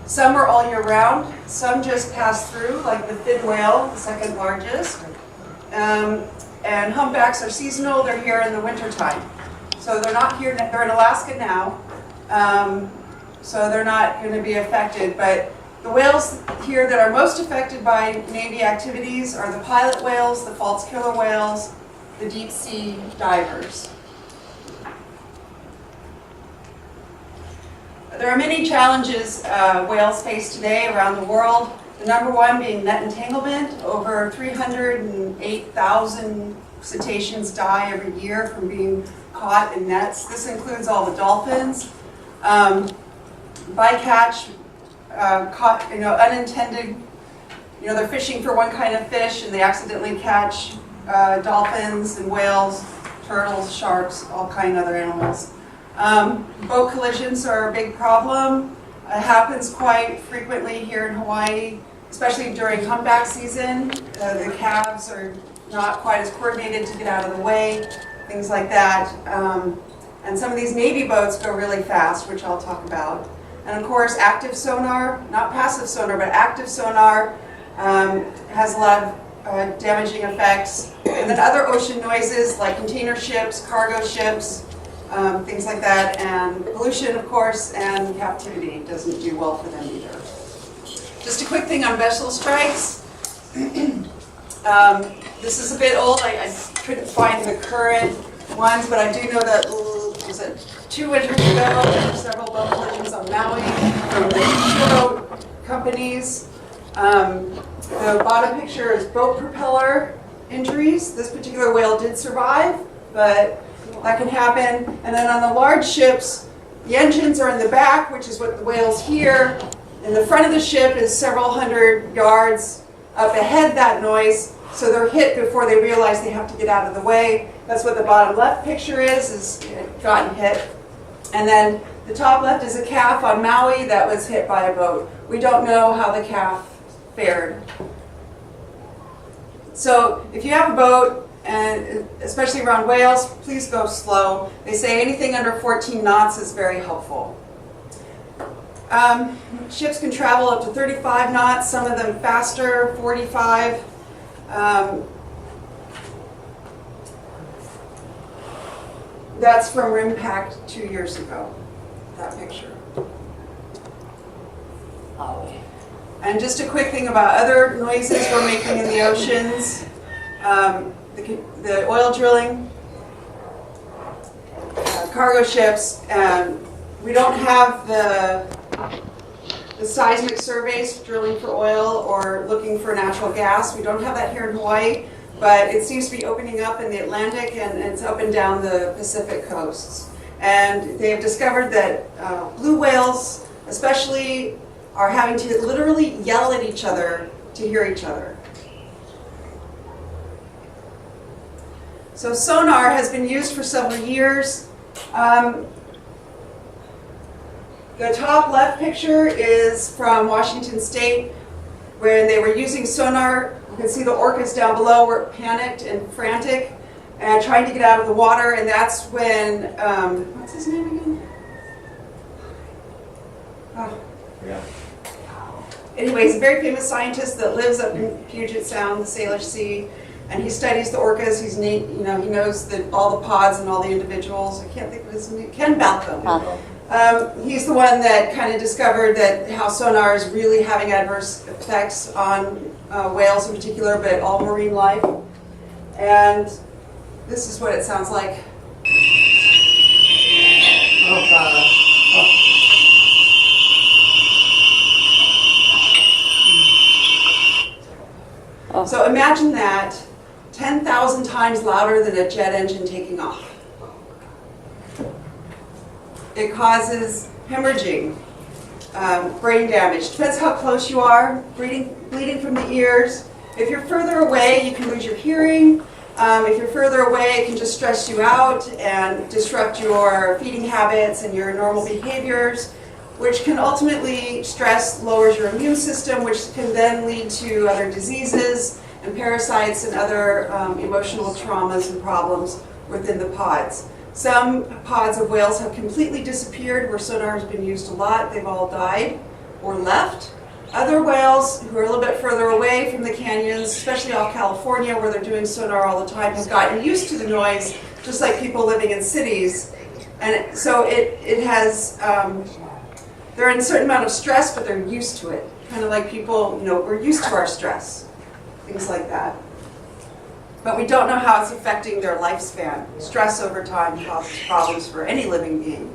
Some are all year round. Some just pass through, like the fin whale, the second largest. And humpbacks are seasonal. They're here in the wintertime. So they're not here, they're in Alaska now. So they're not going to be affected. But the whales here that are most affected by Navy activities are the pilot whales, the false killer whales, the deep sea divers. There are many challenges whales face today around the world. The number one being net entanglement. Over 308,000 cetaceans die every year from being caught in nets. This includes all the dolphins. Bycatch, caught, unintended, they're fishing for one kind of fish and they accidentally catch dolphins and whales, turtles, sharks, all kind of other animals. Boat collisions are a big problem. It happens quite frequently here in Hawaii, especially during humpback season. The calves are not quite as coordinated to get out of the way, things like that. And some of these Navy boats go really fast, which I'll talk about. And of course, active sonar, not passive sonar, but active sonar has a lot of damaging effects. And then other ocean noises like container ships, cargo ships, things like that, and pollution, of course, and captivity doesn't do well for them either. Just a quick thing on vessel strikes. This is a bit old. I couldn't find the current ones, but I do know that, was it 2 winters ago, there were several boat collisions on Maui from the boat companies. The bottom picture is boat propeller injuries. This particular whale did survive, but that can happen. And then on the large ships, the engines are in the back, which is what the whales hear. And the front of the ship is several hundred yards up ahead, that noise. So they're hit before they realize they have to get out of the way. That's what the bottom left picture is gotten hit. And then the top left is a calf on Maui that was hit by a boat. We don't know how the calf fared. So if you have a boat, and especially around whales, please go slow. They say anything under 14 knots is very helpful. Ships can travel up to 35 knots, some of them faster, 45. That's from RIMPAC 2 years ago, that picture. And just a quick thing about other noises we're making in the oceans. The oil drilling, cargo ships, we don't have the seismic surveys drilling for oil or looking for natural gas. We don't have that here in Hawaii, but it seems to be opening up in the Atlantic and it's up and down the Pacific coasts. And they have discovered that blue whales especially are having to literally yell at each other to hear each other. So sonar has been used for several years. The top left picture is from Washington State, where they were using sonar. You can see the orcas down below were panicked and frantic and trying to get out of the water, and that's when, what's his name again? Oh. Yeah. Anyways, a very famous scientist that lives up in Puget Sound, the Salish Sea. And he studies the orcas. He knows all the pods and all the individuals. I can't think of his name. Ken Balcom. He's the one that kind of discovered that how sonar is really having adverse effects on whales in particular, but all marine life. And this is what it sounds like. Oh, God. Oh. So imagine that 10,000 times louder than a jet engine taking off. It causes hemorrhaging, brain damage. Depends how close you are, bleeding from the ears. If you're further away, you can lose your hearing. If you're further away, it can just stress you out and disrupt your feeding habits and your normal behaviors, which can ultimately lowers your immune system, which can then lead to other diseases and parasites and other emotional traumas and problems within the pods. Some pods of whales have completely disappeared where sonar has been used a lot. They've all died. or left. Other whales who are a little bit further away from the canyons, especially off California where they're doing sonar all the time, have gotten used to the noise, just like people living in cities. And so it has, they're in a certain amount of stress, but they're used to it. Kind of like people, we're used to our stress, things like that. But we don't know how it's affecting their lifespan. Stress over time causes problems for any living being.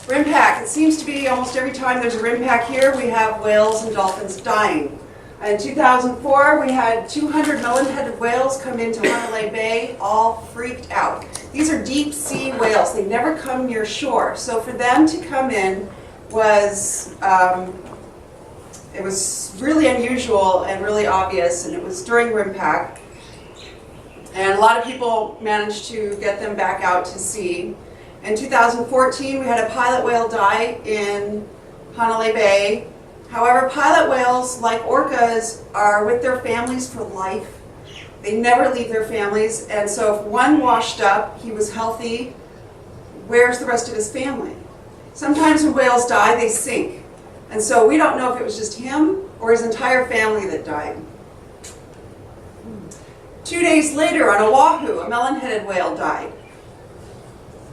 RIMPAC. It seems to be almost every time there's a RIMPAC here, we have whales and dolphins dying. In 2004, we had 200 melon-headed whales come into Hanalei Bay, all freaked out. These are deep sea whales. They never come near shore. So for them to come in was, it was really unusual and really obvious, and it was during RIMPAC. And a lot of people managed to get them back out to sea. In 2014, we had a pilot whale die in Hanalei Bay. However, pilot whales, like orcas, are with their families for life. They never leave their families, and so if one washed up, he was healthy, where's the rest of his family? Sometimes when whales die, they sink. And so we don't know if it was just him or his entire family that died. 2 days later on Oahu, a melon-headed whale died.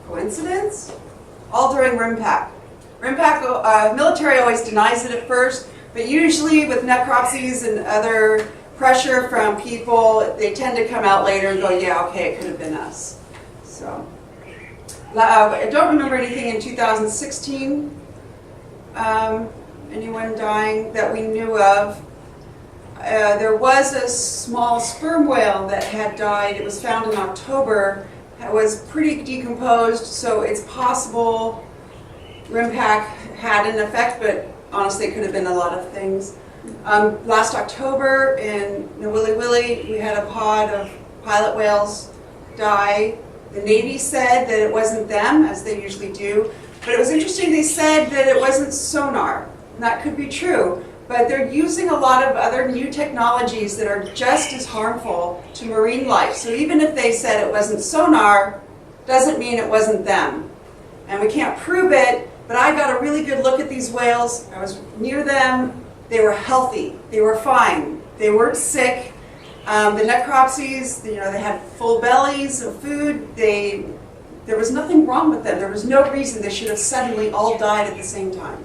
Coincidence? All during RIMPAC. RIMPAC, military always denies it at first, but usually with necropsies and other pressure from people, they tend to come out later and go, yeah, okay, it could have been us. So, I don't remember anything in 2016, anyone dying that we knew of. There was a small sperm whale that had died. It was found in October. It was pretty decomposed, so it's possible RIMPAC had an effect, but honestly it could have been a lot of things. Last October in Wili Wili, we had a pod of pilot whales die. The Navy said that it wasn't them, as they usually do, but it was interesting, they said that it wasn't sonar. And that could be true, but they're using a lot of other new technologies that are just as harmful to marine life. So even if they said it wasn't sonar, doesn't mean it wasn't them. And we can't prove it, but I got a really good look at these whales. I was near them. They were healthy. They were fine. They weren't sick. The necropsies, they had full bellies of food. There was nothing wrong with them. There was no reason they should have suddenly all died at the same time.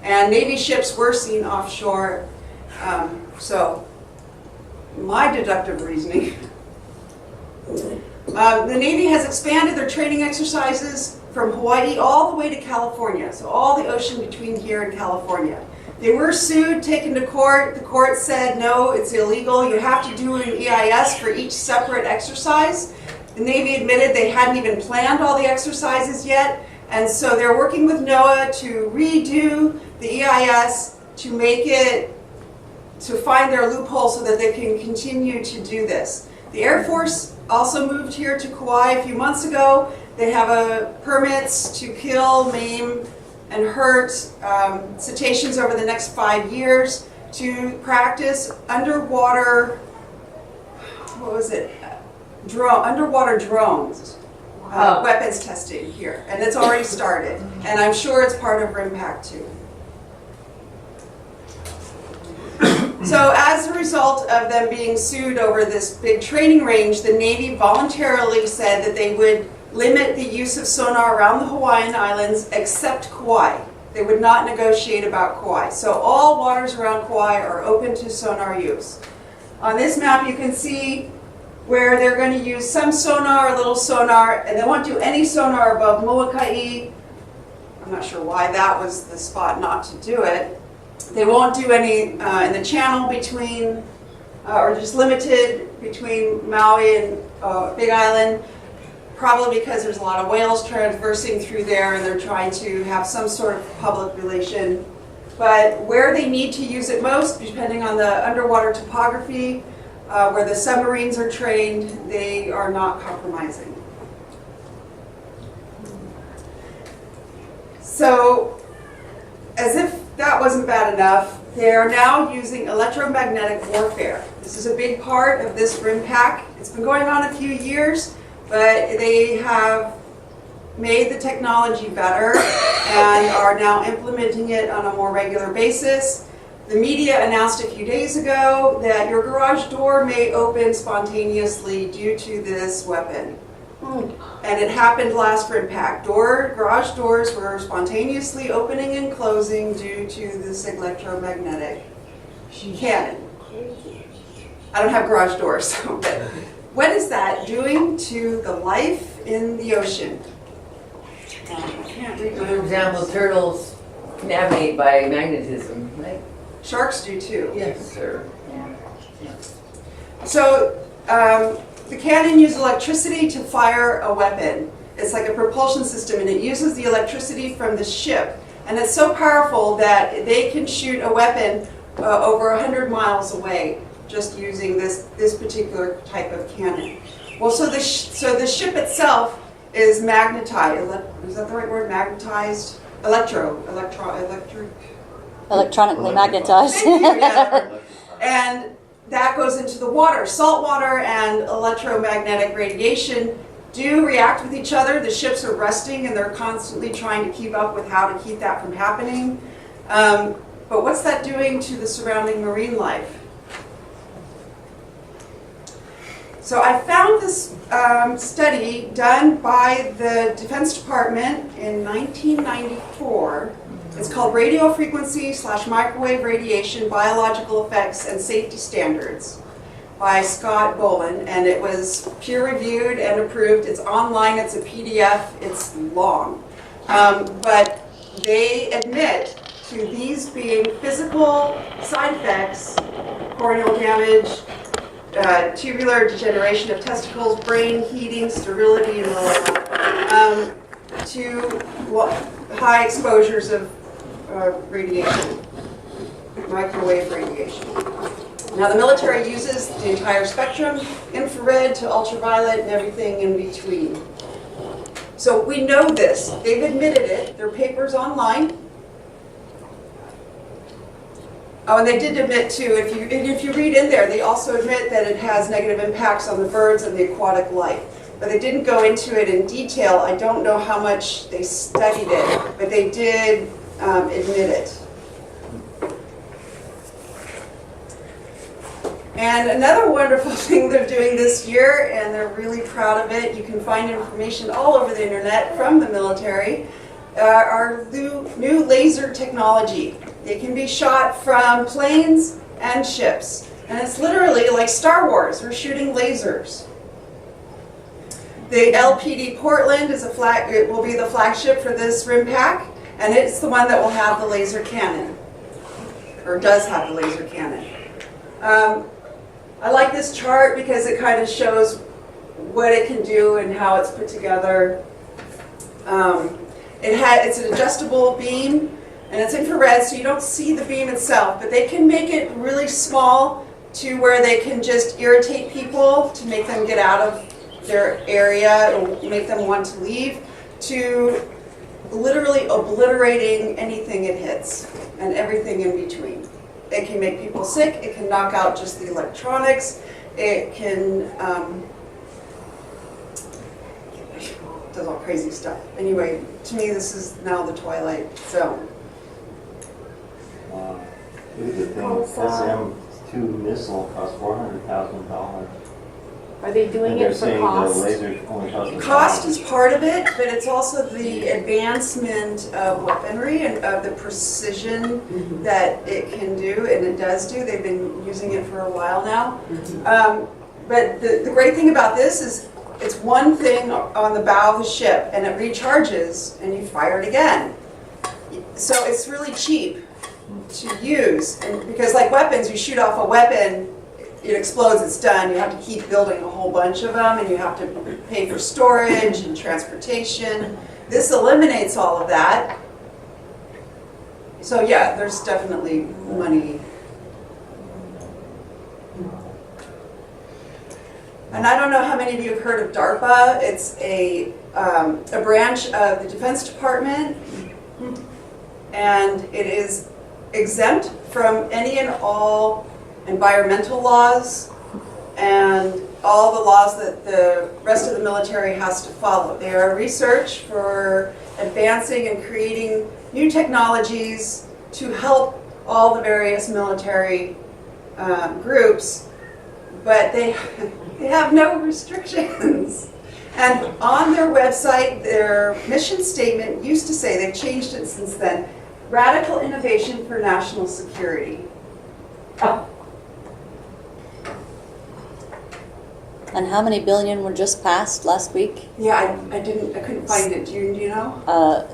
And Navy ships were seen offshore. So my deductive reasoning. The Navy has expanded their training exercises from Hawaii all the way to California, so all the ocean between here and California. They were sued, taken to court. The court said, no, it's illegal. You have to do an EIS for each separate exercise. The Navy admitted they hadn't even planned all the exercises yet, and so they're working with NOAA to redo the EIS to make it, to find their loophole so that they can continue to do this. The Air Force also moved here to Kauai a few months ago. They have permits to kill, maim, and hurt cetaceans over the next 5 years to practice underwater, underwater drones, weapons testing here. And it's already started. And I'm sure it's part of RIMPAC too. So as a result of them being sued over this big training range, the Navy voluntarily said that they would limit the use of sonar around the Hawaiian Islands except Kauai. They would not negotiate about Kauai. So all waters around Kauai are open to sonar use. On this map you can see where they're going to use some sonar, a little sonar, and they won't do any sonar above Molokai. I'm not sure why that was the spot not to do it. They won't do any in the channel between, or just limited between Maui and Big Island, probably because there's a lot of whales traversing through there and they're trying to have some sort of public relation. But where they need to use it most, depending on the underwater topography, where the submarines are trained, they are not compromising. So, as if that wasn't bad enough, they are now using electromagnetic warfare. This is a big part of this RIMPAC. It's been going on a few years, but they have made the technology better and are now implementing it on a more regular basis. The media announced a few days ago that your garage door may open spontaneously due to this weapon. And it happened last RIMPAC. Garage doors were spontaneously opening and closing due to this electromagnetic cannon. I don't have garage doors, so, but what is that doing to the life in the ocean? I can't read my For example, turtles navigate by magnetism, right? Sharks do too. Yes, sir. So the cannon uses electricity to fire a weapon. It's like a propulsion system, and it uses the electricity from the ship. And it's so powerful that they can shoot a weapon over 100 miles away just using this particular type of cannon. Well, so the ship itself is magnetized. Is that the right word? Magnetized? Electronically magnetized. Thank you, yeah. And that goes into the water. Salt water and electromagnetic radiation do react with each other. The ships are rusting and they're constantly trying to keep up with how to keep that from happening. But what's that doing to the surrounding marine life? So I found this study done by the Defense Department in 1994. It's called Radio Frequency / Microwave Radiation, Biological Effects and Safety Standards by Scott Boland, and it was peer-reviewed and approved. It's online, it's a PDF, it's long. But they admit to these being physical side effects, corneal damage, tubular degeneration of testicles, brain heating, sterility, and lower to high exposures of radiation, microwave radiation. Now the military uses the entire spectrum, infrared to ultraviolet and everything in between. So we know this. They've admitted it. Their paper's online. Oh, and they did admit too, if you read in there, they also admit that it has negative impacts on the birds and the aquatic life. But they didn't go into it in detail. I don't know how much they studied it, but they did admit it. And another wonderful thing they're doing this year, and they're really proud of it, you can find information all over the internet from the military, are new laser technology. They can be shot from planes and ships. And it's literally like Star Wars, we're shooting lasers. The LPD Portland is it will be the flagship for this RIMPAC, and it's the one that will have the laser cannon, or does have the laser cannon. I like this chart because it kind of shows what it can do and how it's put together. It's an adjustable beam, and it's infrared, so you don't see the beam itself, but they can make it really small to where they can just irritate people to make them get out of their area or make them want to leave, to literally obliterating anything it hits and everything in between. It can make people sick, it can knock out just the electronics, it can does all crazy stuff. Anyway, to me this is now the twilight zone. The thing, SM-2 missile costs $400,000. Are they doing it for cost? The laser only costs Cost is part of it, but it's also the advancement of weaponry and of the precision that it can do, and it does do. They've been using it for a while now. But the great thing about this is it's one thing on the bow of the ship, and it recharges, and you fire it again. So it's really cheap to use, and because like weapons, you shoot off a weapon, it explodes, it's done. You have to keep building a whole bunch of them, and you have to pay for storage and transportation. This eliminates all of that. So yeah, there's definitely money. And I don't know how many of you have heard of DARPA. It's a branch of the Defense Department, and it is exempt from any and all environmental laws and all the laws that the rest of the military has to follow. They are research for advancing and creating new technologies to help all the various military groups, but they have no restrictions. And on their website, their mission statement used to say, they've changed it since then, radical innovation for national security. And how many billion were just passed last week? Yeah, I couldn't find it. Do you know?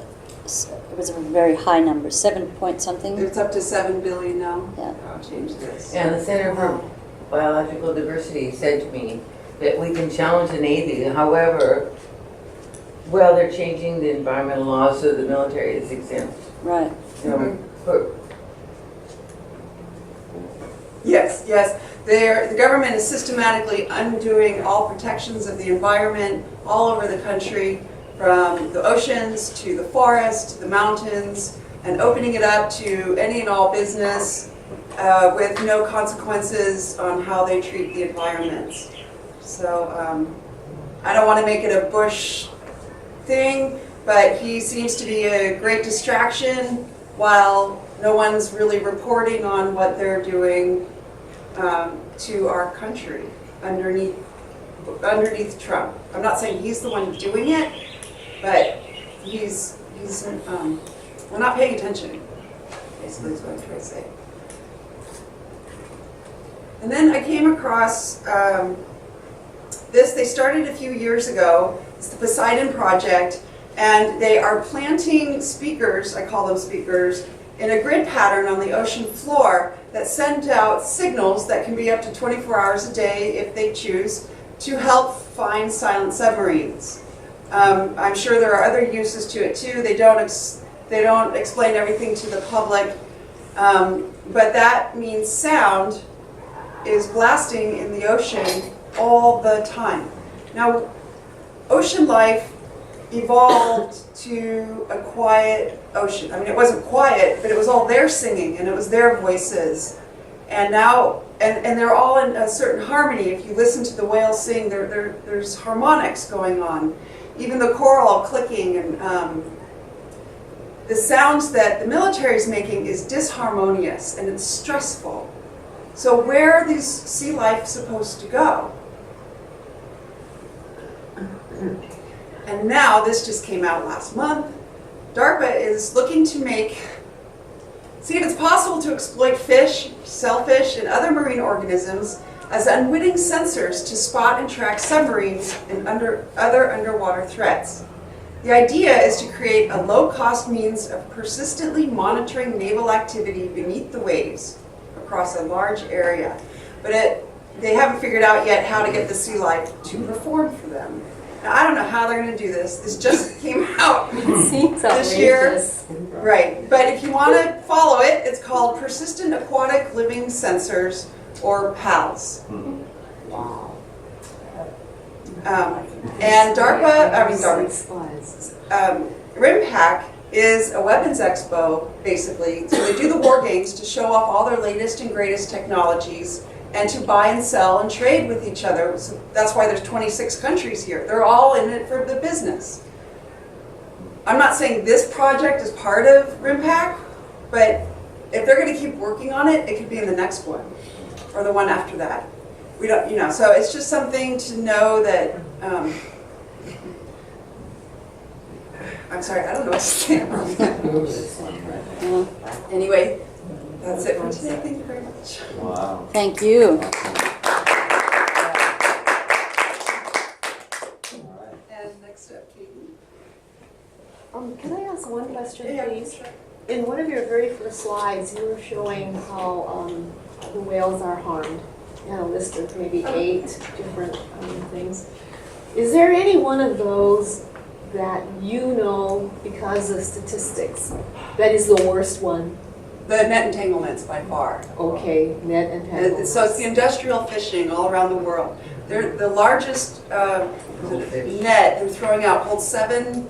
It was a very high number, 7 point something. It's up to 7 billion now. Yeah. I'll change this. And the Center for Biological Diversity said to me that we can challenge the Navy, however, well, they're changing the environmental laws so the military is exempt. Right. You know, for- Yes. The government is systematically undoing all protections of the environment all over the country, from the oceans to the forests to the mountains, and opening it up to any and all business with no consequences on how they treat the environment. So I don't want to make it a Bush thing, but he seems to be a great distraction while no one's really reporting on what they're doing to our country underneath Trump. I'm not saying he's the one doing it, but he's we're not paying attention, basically is what I'm trying to say. And then I came across this. They started a few years ago. It's the Poseidon Project, and they are planting speakers, I call them speakers, in a grid pattern on the ocean floor that send out signals that can be up to 24 hours a day if they choose to help find silent submarines. I'm sure there are other uses to it too. They don't explain everything to the public, but that means sound is blasting in the ocean all the time. Now, ocean life evolved to a quiet ocean. I mean, it wasn't quiet, but it was all their singing and it was their voices. And now, and they're all in a certain harmony. If you listen to the whales sing, there's harmonics going on. Even the coral clicking, and the sounds that the military is making is disharmonious and it's stressful. So where are these sea life supposed to go? And now, this just came out last month, DARPA is looking to see if it's possible to exploit fish, shellfish, and other marine organisms as unwitting sensors to spot and track submarines and other underwater threats. The idea is to create a low-cost means of persistently monitoring naval activity beneath the waves across a large area. But they haven't figured out yet how to get the sea life to perform for them. Now, I don't know how they're going to do this. This just came out Seems this year. outrageous. Right, but if you want to follow it, it's called Persistent Aquatic Living Sensors, or PALS. Wow. And RIMPAC is a weapons expo, basically. So they do the war games to show off all their latest and greatest technologies and to buy and sell and trade with each other. So that's why there's 26 countries here. They're all in it for the business. I'm not saying this project is part of RIMPAC, but if they're going to keep working on it, it could be in the next one or the one after that. We don't, so it's just something to know that, I'm sorry, I don't know what to say about that. Anyway, that's it for today. Thank you very much. Wow. Thank you. And next up, Katie. Can I ask one question, Yeah, please? sure. In one of your very first slides, you were showing how the whales are harmed. You had a list of maybe 8 different things. Is there any one of those that you know, because of statistics, that is the worst one? The net entanglements by far. Okay, net entanglements. So it's the industrial fishing all around the world. They're the largest net they're throwing out holds 13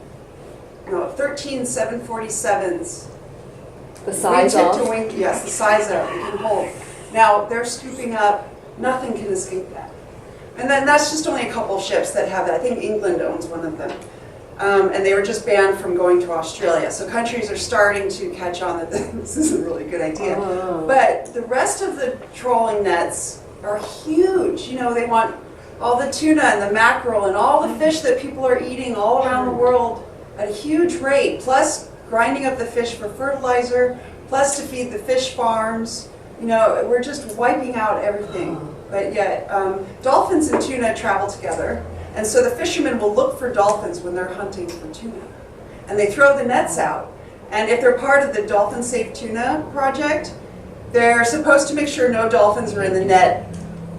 747s. The size Wingtip of? to wing, yes, the size of it can hold. Now they're scooping up. Nothing can escape that. And then that's just only a couple ships that have that. I think England owns one of them. And they were just banned from going to Australia. So countries are starting to catch on that this is a really good idea. But the rest of the trolling nets are huge. You know, they want all the tuna and the mackerel and all the fish that people are eating all around the world at a huge rate, plus grinding up the fish for fertilizer, plus to feed the fish farms. You know, we're just wiping out everything. But yet, dolphins and tuna travel together. And so the fishermen will look for dolphins when they're hunting for tuna. And they throw the nets out. And if they're part of the Dolphin Safe Tuna project, they're supposed to make sure no dolphins are in the net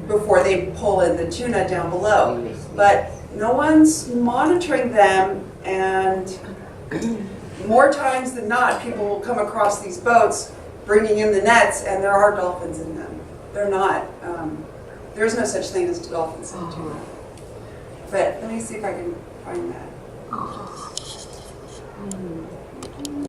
before they pull in the tuna down below. But no one's monitoring them, and more times than not, people will come across these boats bringing in the nets, and there are dolphins in them. They're not, there's no such thing as dolphins in tuna. But let me see if I can find that.